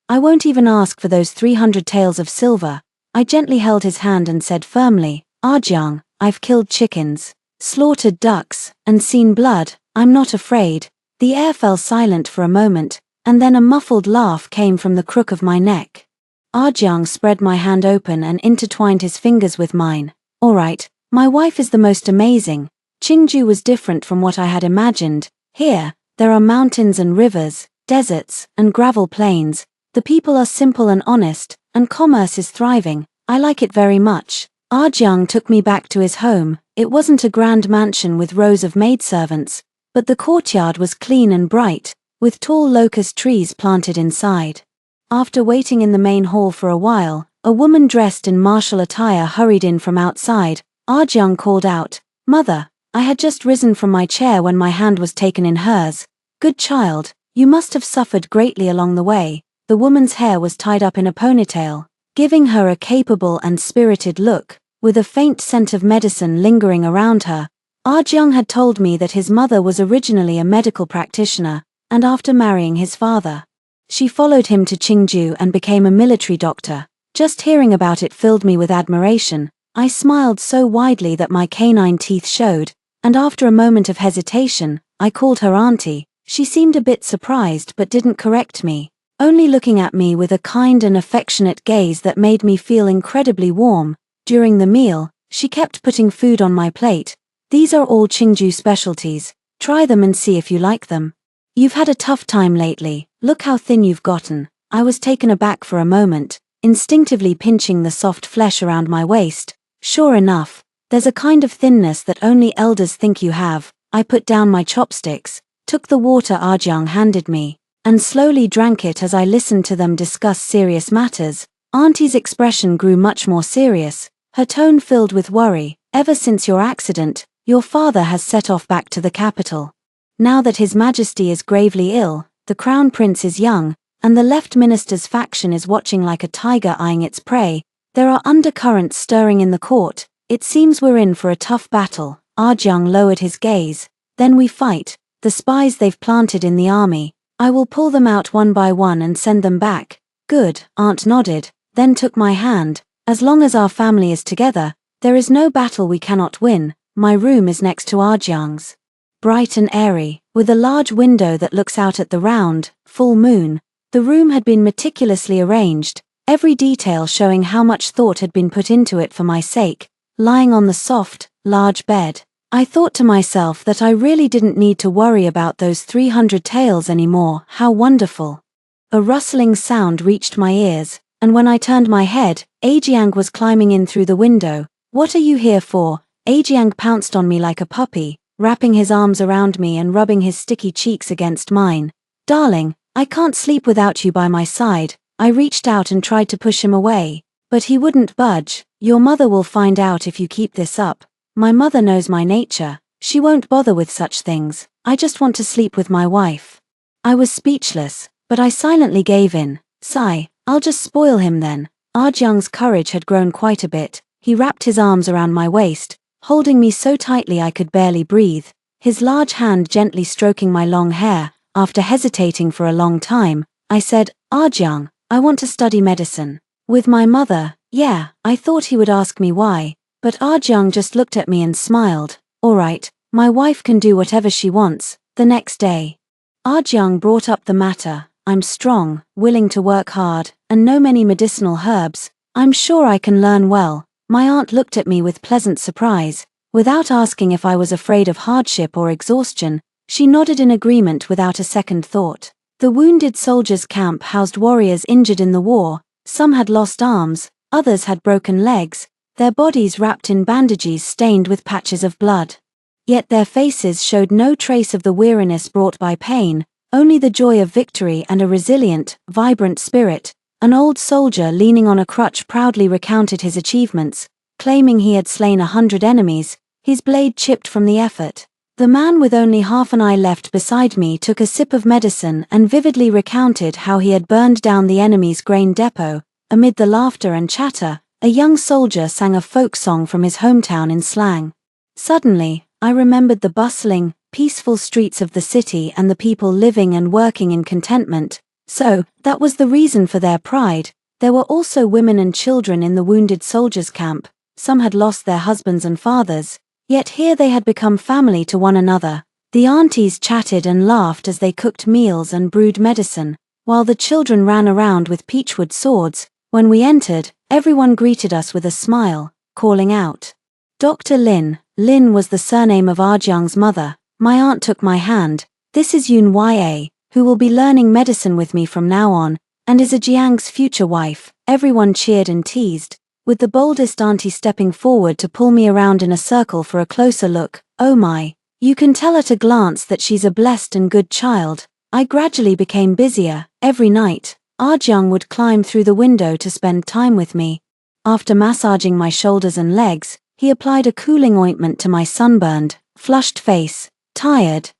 I won't even ask for those 300 taels of silver." I gently held his hand and said firmly, "Arjiang, I've killed chickens, slaughtered ducks, and seen blood. I'm not afraid." The air fell silent for a moment, and then a muffled laugh came from the crook of my neck. Arjiang spread my hand open and intertwined his fingers with mine. "Alright, my wife is the most amazing." Qingju was different from what I had imagined. Here, there are mountains and rivers, deserts, and gravel plains. The people are simple and honest, and commerce is thriving. I like it very much. Arjiang took me back to his home. It wasn't a grand mansion with rows of maidservants, but the courtyard was clean and bright, with tall locust trees planted inside. After waiting in the main hall for a while, a woman dressed in martial attire hurried in from outside. Arjiang called out, Mother, I had just risen from my chair when my hand was taken in hers. Good child, you must have suffered greatly along the way. The woman's hair was tied up in a ponytail, giving her a capable and spirited look, with a faint scent of medicine lingering around her. Arjun had told me that his mother was originally a medical practitioner, and after marrying his father, she followed him to Qingju and became a military doctor. Just hearing about it filled me with admiration. I smiled so widely that my canine teeth showed, and after a moment of hesitation, I called her auntie. She seemed a bit surprised but didn't correct me, only looking at me with a kind and affectionate gaze that made me feel incredibly warm. During the meal, she kept putting food on my plate. These are all Qingju specialties. Try them and see if you like them. You've had a tough time lately. Look how thin you've gotten. I was taken aback for a moment, instinctively pinching the soft flesh around my waist. Sure enough, there's a kind of thinness that only elders think you have. I put down my chopsticks, took the water Arjun handed me, and slowly drank it as I listened to them discuss serious matters. Auntie's expression grew much more serious, her tone filled with worry. Ever since your accident, your father has set off back to the capital. Now that His Majesty is gravely ill, the Crown Prince is young, and the left minister's faction is watching like a tiger eyeing its prey. There are undercurrents stirring in the court. It seems we're in for a tough battle. Arjun lowered his gaze. Then we fight. The spies they've planted in the army. I will pull them out one by one and send them back. Good, Aunt nodded, then took my hand. As long as our family is together, there is no battle we cannot win. My room is next to Arjun's. Bright and airy, with a large window that looks out at the round, full moon. The room had been meticulously arranged, every detail showing how much thought had been put into it for my sake. Lying on the soft, large bed, I thought to myself that I really didn't need to worry about those 300 taels anymore. How wonderful. A rustling sound reached my ears, and when I turned my head, Ajiang was climbing in through the window. What are you here for? Ajiang pounced on me like a puppy, wrapping his arms around me and rubbing his sticky cheeks against mine. Darling, I can't sleep without you by my side. I reached out and tried to push him away, but he wouldn't budge. Your mother will find out if you keep this up. My mother knows my nature. She won't bother with such things. I just want to sleep with my wife. I was speechless, but I silently gave in. Sigh, I'll just spoil him then. Arjun's courage had grown quite a bit. He wrapped his arms around my waist, holding me so tightly I could barely breathe, his large hand gently stroking my long hair. After hesitating for a long time, I said, Arjun, I want to study medicine. With my mother. Yeah, I thought he would ask me why, but Arjun just looked at me and smiled. All right, my wife can do whatever she wants. The next day, Arjun brought up the matter. I'm strong, willing to work hard, and know many medicinal herbs. I'm sure I can learn well. My aunt looked at me with pleasant surprise. Without asking if I was afraid of hardship or exhaustion, she nodded in agreement without a second thought. The wounded soldiers' camp housed warriors injured in the war. Some had lost arms, others had broken legs, their bodies wrapped in bandages stained with patches of blood. Yet their faces showed no trace of the weariness brought by pain, only the joy of victory and a resilient, vibrant spirit. An old soldier leaning on a crutch proudly recounted his achievements, claiming he had slain 100 enemies, his blade chipped from the effort. The man with only half an eye left beside me took a sip of medicine and vividly recounted how he had burned down the enemy's grain depot. Amid the laughter and chatter, a young soldier sang a folk song from his hometown in slang. Suddenly, I remembered the bustling, peaceful streets of the city and the people living and working in contentment. So, that was the reason for their pride. There were also women and children in the wounded soldiers' camp. Some had lost their husbands and fathers. Yet here they had become family to one another. The aunties chatted and laughed as they cooked meals and brewed medicine, while the children ran around with peachwood swords. When we entered, everyone greeted us with a smile, calling out, Dr. Lin. Lin was the surname of Arjun's mother. My aunt took my hand. This is Yun-Ya, who will be learning medicine with me from now on, and is Jiang's future wife. Everyone cheered and teased, with the boldest auntie stepping forward to pull me around in a circle for a closer look. Oh my, you can tell at a glance that she's a blessed and good child. I gradually became busier. Every night, Arjun would climb through the window to spend time with me. After massaging my shoulders and legs, He applied a cooling ointment to my sunburned, flushed face. Tired,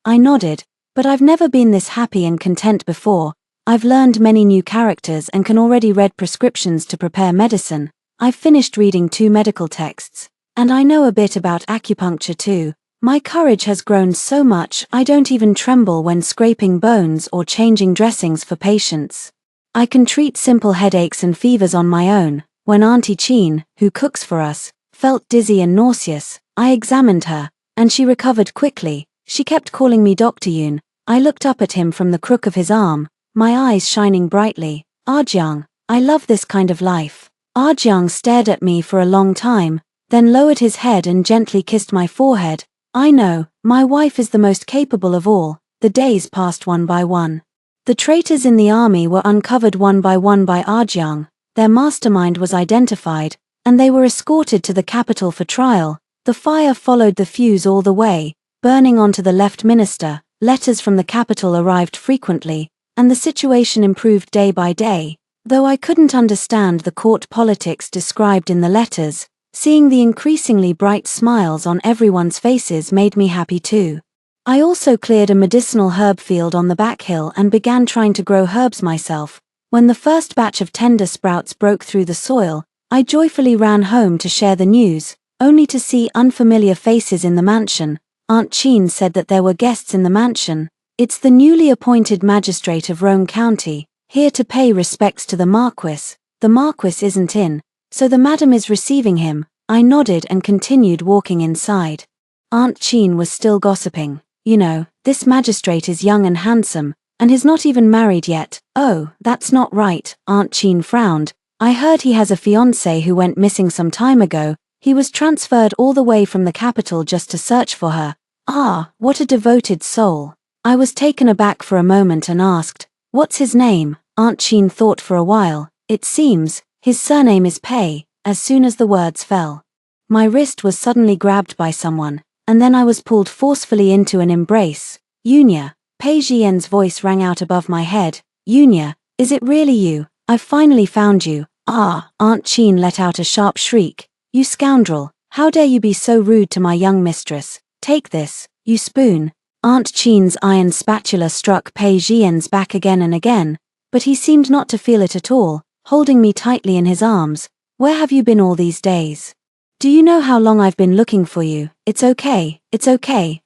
I nodded. But I've never been this happy and content before. I've learned many new characters and can already read prescriptions to prepare medicine. I've finished reading 2 medical texts. And I know a bit about acupuncture too. My courage has grown so much I don't even tremble when scraping bones or changing dressings for patients. I can treat simple headaches and fevers on my own. When Auntie Chin, who cooks for us, felt dizzy and nauseous, I examined her, and she recovered quickly. She kept calling me Dr. Yoon. I looked up at him from the crook of his arm, my eyes shining brightly. Arjiang, I love this kind of life. Arjiang stared at me for a long time, then lowered his head and gently kissed my forehead. I know, my wife is the most capable of all. The days passed one by one. The traitors in the army were uncovered one by Arjiang, their mastermind was identified, and they were escorted to the capital for trial. The fire followed the fuse all the way, burning onto the left minister. Letters from the capital arrived frequently, and the situation improved day by day. Though I couldn't understand the court politics described in the letters, seeing the increasingly bright smiles on everyone's faces made me happy too. I also cleared a medicinal herb field on the back hill and began trying to grow herbs myself. When the first batch of tender sprouts broke through the soil, I joyfully ran home to share the news, only to see unfamiliar faces in the mansion. Aunt Chin said that there were guests in the mansion. It's the newly appointed magistrate of Rome County, here to pay respects to the Marquis. The Marquis isn't in, so the madam is receiving him. I nodded and continued walking inside. Aunt Chin was still gossiping. You know, this magistrate is young and handsome, and he's not even married yet. Oh, that's not right, Aunt Chin frowned. I heard he has a fiancée who went missing some time ago. He was transferred all the way from the capital just to search for her. Ah, what a devoted soul. I was taken aback for a moment and asked, what's his name? Aunt Chin thought for a while. It seems, his surname is Pei. As soon as the words fell, my wrist was suddenly grabbed by someone, and then I was pulled forcefully into an embrace. Yunya, Pei Jian's voice rang out above my head. Yunya, is it really you? I've finally found you. Ah, Aunt Chin let out a sharp shriek. You scoundrel, how dare you be so rude to my young mistress? Take this, you spoon. Aunt Chin's iron spatula struck Pei Jian's back again and again, but he seemed not to feel it at all, holding me tightly in his arms. Where have you been all these days? Do you know how long I've been looking for you? It's okay,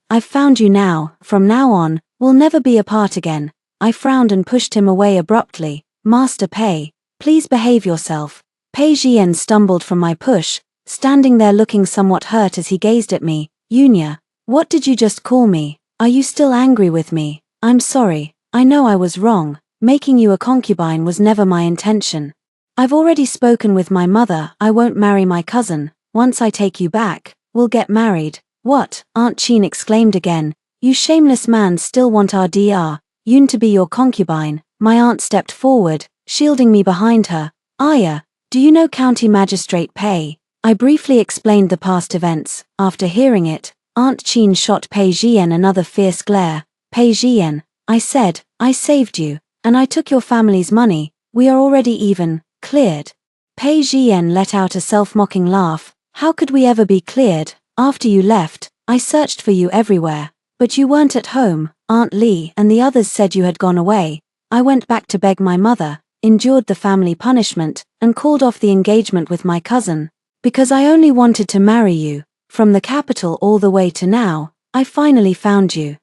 I've found you now. From now on, we'll never be apart again. I frowned and pushed him away abruptly. Master Pei, please behave yourself. Pei Jian stumbled from my push, standing there looking somewhat hurt as he gazed at me. Yunya, what did you just call me? Are you still angry with me? I'm sorry, I know I was wrong. Making you a concubine was never my intention. I've already spoken with my mother. I won't marry my cousin. Once I take you back, we'll get married. What? Aunt Chin exclaimed again. You shameless man still want our Dr. Yoon to be your concubine. My aunt stepped forward, shielding me behind her. Aya, do you know County Magistrate Pei? I briefly explained the past events. After hearing it, Aunt Chin shot Pei Jian another fierce glare. Pei Jian, I said, I saved you, and I took your family's money. We are already even, cleared. Pei Jian let out a self-mocking laugh. How could we ever be cleared? After you left, I searched for you everywhere, but you weren't at home. Aunt Lee and the others said you had gone away. I went back to beg my mother, endured the family punishment, and called off the engagement with my cousin, because I only wanted to marry you. From the capital all the way to now, I finally found you.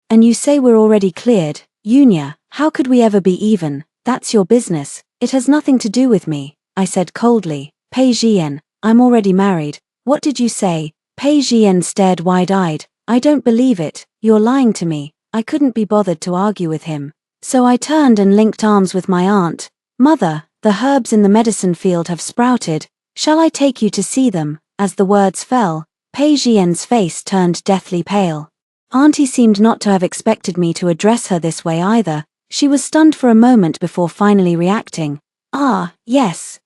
And you say we're already cleared? Yunya, how could we ever be even? That's your business. It has nothing to do with me, I said coldly. Pei Jian, I'm already married. What did you say? Pei Jian stared wide-eyed. I don't believe it. You're lying to me. I couldn't be bothered to argue with him. So I turned and linked arms with my aunt. Mother, the herbs in the medicine field have sprouted. Shall I take you to see them? As the words fell, Pei Jian's face turned deathly pale. Auntie seemed not to have expected me to address her this way either. She was stunned for a moment before finally reacting. Ah, yes,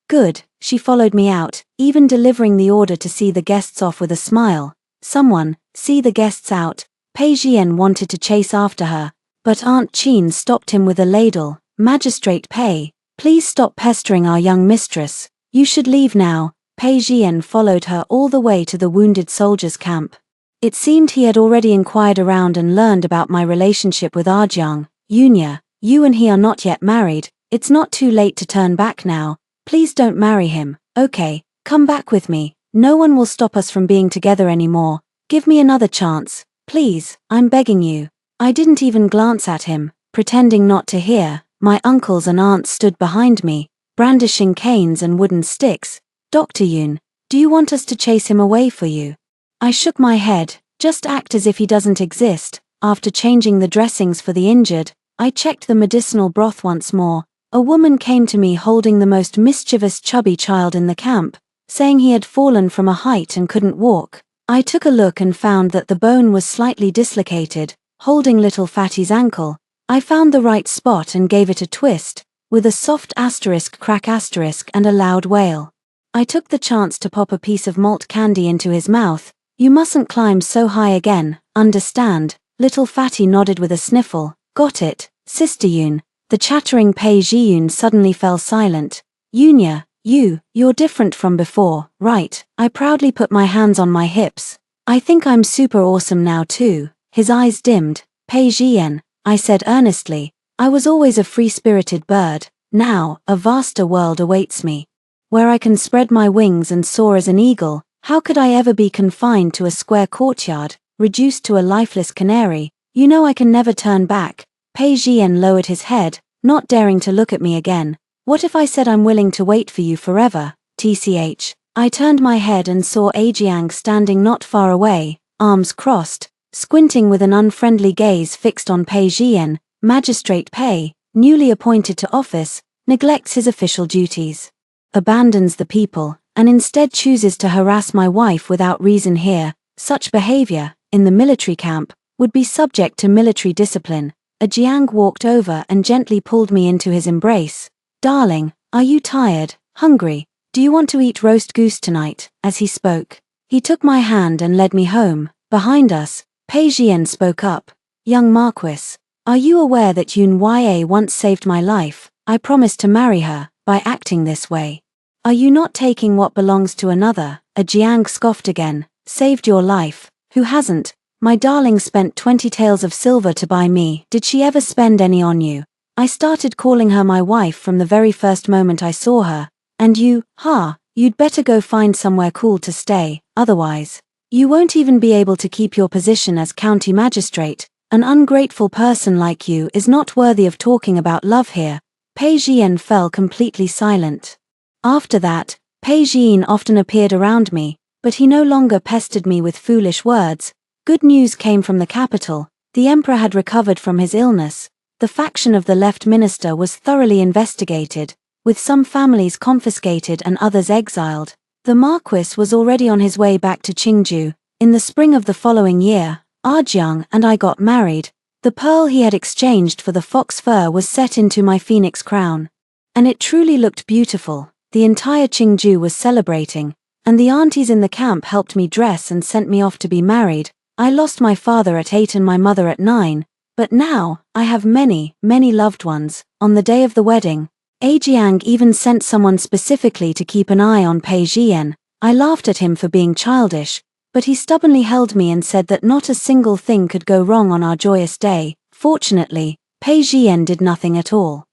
good. She followed me out, even delivering the order to see the guests off with a smile. Someone, see the guests out. Pei Jian wanted to chase after her, but Aunt Chin stopped him with a ladle. Magistrate Pei, please stop pestering our young mistress. You should leave now. Pei Jian followed her all the way to the wounded soldiers' camp. It seemed he had already inquired around and learned about my relationship with Arjiang. Yunya, you and he are not yet married, it's not too late to turn back now, please don't marry him, okay, come back with me, no one will stop us from being together anymore, give me another chance, please, I'm begging you. I didn't even glance at him, pretending not to hear. My uncles and aunts stood behind me, brandishing canes and wooden sticks. Dr. Yun, do you want us to chase him away for you? I shook my head, just act as if he doesn't exist. After changing the dressings for the injured, I checked the medicinal broth once more. A woman came to me holding the most mischievous chubby child in the camp, saying he had fallen from a height and couldn't walk. I took a look and found that the bone was slightly dislocated, holding little Fatty's ankle. I found the right spot and gave it a twist, with a soft asterisk crack asterisk and a loud wail. I took the chance to pop a piece of malt candy into his mouth. You mustn't climb so high again, understand? Little Fatty nodded with a sniffle. Got it, Sister Yun. The chattering Pei Jiyun suddenly fell silent. Yunya, you're different from before, right? I proudly put my hands on my hips. I think I'm super awesome now too. His eyes dimmed. Pei Jian, I said earnestly, I was always a free-spirited bird. Now, a vaster world awaits me, where I can spread my wings and soar as an eagle. How could I ever be confined to a square courtyard, reduced to a lifeless canary? You know I can never turn back. Pei Jian lowered his head, not daring to look at me again. What if I said I'm willing to wait for you forever, tch? I turned my head and saw Ajiang standing not far away, arms crossed, squinting with an unfriendly gaze fixed on Pei Jian. Magistrate Pei, newly appointed to office, neglects his official duties, abandons the people, and instead chooses to harass my wife without reason here. Such behavior, in the military camp, would be subject to military discipline. Ajiang walked over and gently pulled me into his embrace. Darling, are you tired, hungry? Do you want to eat roast goose tonight? As he spoke, he took my hand and led me home. Behind us, Pei Jian spoke up. Young Marquis, are you aware that Yun Ya once saved my life? I promised to marry her, by acting this way. Are you not taking what belongs to another? Ajiang scoffed again. Saved your life? Who hasn't? My darling spent 20 taels of silver to buy me. Did she ever spend any on you? I started calling her my wife from the very first moment I saw her. And you'd better go find somewhere cool to stay, otherwise, you won't even be able to keep your position as county magistrate. An ungrateful person like you is not worthy of talking about love here. Pei Jian fell completely silent. After that, Pei Jian often appeared around me, but he no longer pestered me with foolish words. Good news came from the capital. The emperor had recovered from his illness. The faction of the left minister was thoroughly investigated, with some families confiscated and others exiled. The marquis was already on his way back to Qingju. In the spring of the following year, Arjiang and I got married. The pearl he had exchanged for the fox fur was set into my phoenix crown, and it truly looked beautiful. The entire Qingju was celebrating, and the aunties in the camp helped me dress and sent me off to be married. I lost my father at 8 and my mother at 9, but now, I have many loved ones. On the day of the wedding, Ajiang even sent someone specifically to keep an eye on Pei Jian. I laughed at him for being childish, but he stubbornly held me and said that not a single thing could go wrong on our joyous day. Fortunately, Pei Jian did nothing at all.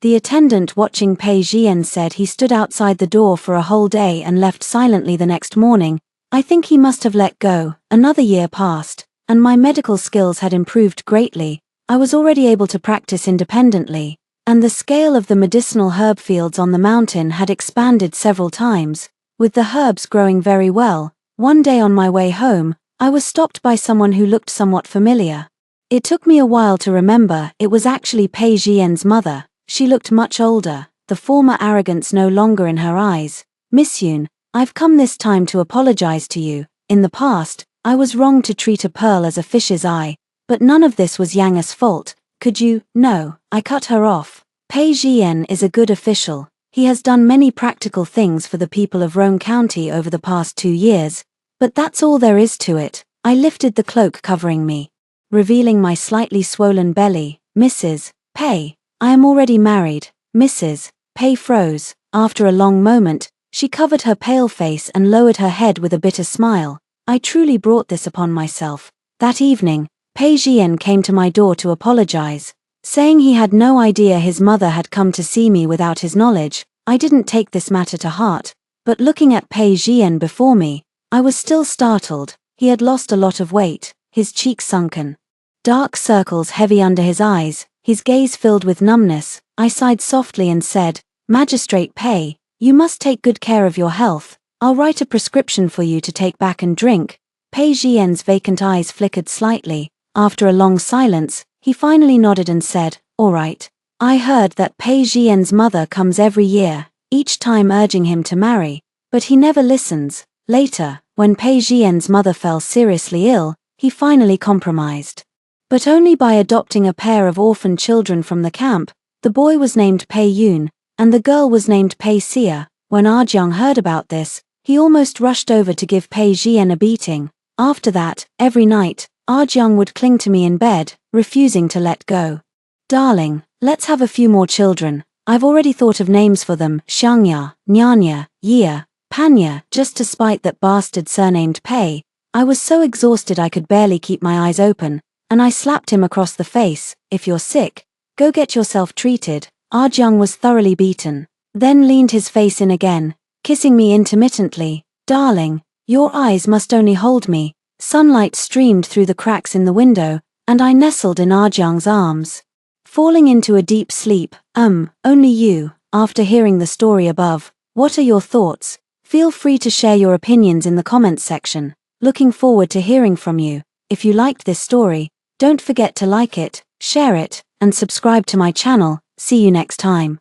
The attendant watching Pei Jian said he stood outside the door for a whole day and left silently the next morning. I think he must have let go. Another year passed, and my medical skills had improved greatly. I was already able to practice independently, and the scale of the medicinal herb fields on the mountain had expanded several times, with the herbs growing very well. One day on my way home, I was stopped by someone who looked somewhat familiar. It took me a while to remember it was actually Pei Jian's mother. She looked much older, the former arrogance no longer in her eyes. Miss Yun, I've come this time to apologize to you. In the past, I was wrong to treat a pearl as a fish's eye, but none of this was Yang's fault. Could you? No, I cut her off. Pei Jian is a good official. He has done many practical things for the people of Rome County over the past 2 years, but that's all there is to it. I lifted the cloak covering me, revealing my slightly swollen belly. Mrs. Pei, I am already married. Mrs. Pei froze. After a long moment, She covered her pale face and lowered her head with a bitter smile. I truly brought this upon myself. That evening, Pei Jian came to my door to apologize, saying he had no idea his mother had come to see me without his knowledge. I didn't take this matter to heart, but looking at Pei Jian before me, I was still startled. He had lost a lot of weight, his cheeks sunken, dark circles heavy under his eyes, his gaze filled with numbness. I sighed softly and said, "Magistrate Pei, you must take good care of your health. I'll write a prescription for you to take back and drink." Pei Jian's vacant eyes flickered slightly. After a long silence, he finally nodded and said, "All right. I heard that Pei Jian's mother comes every year, each time urging him to marry, but he never listens." Later, when Pei Jian's mother fell seriously ill, he finally compromised. But only by adopting a pair of orphan children from the camp. The boy was named Pei Yun, and the girl was named Pei Xia. When Jiang heard about this, he almost rushed over to give Pei Jian a beating. After that, every night, Jiang would cling to me in bed, refusing to let go. "Darling, let's have a few more children. I've already thought of names for them: Xiangya, Nyanya, Yia, Panya," just to spite that bastard surnamed Pei. I was so exhausted I could barely keep my eyes open, and I slapped him across the face. "If you're sick, go get yourself treated." Jiang was thoroughly beaten, then leaned his face in again, kissing me intermittently. "Darling, your eyes must only hold me." Sunlight streamed through the cracks in the window, and I nestled in Jiang's arms, falling into a deep sleep. Only you. After hearing the story above, what are your thoughts? Feel free to share your opinions in the comments section. Looking forward to hearing from you. If you liked this story, don't forget to like it, share it, and subscribe to my channel. See you next time.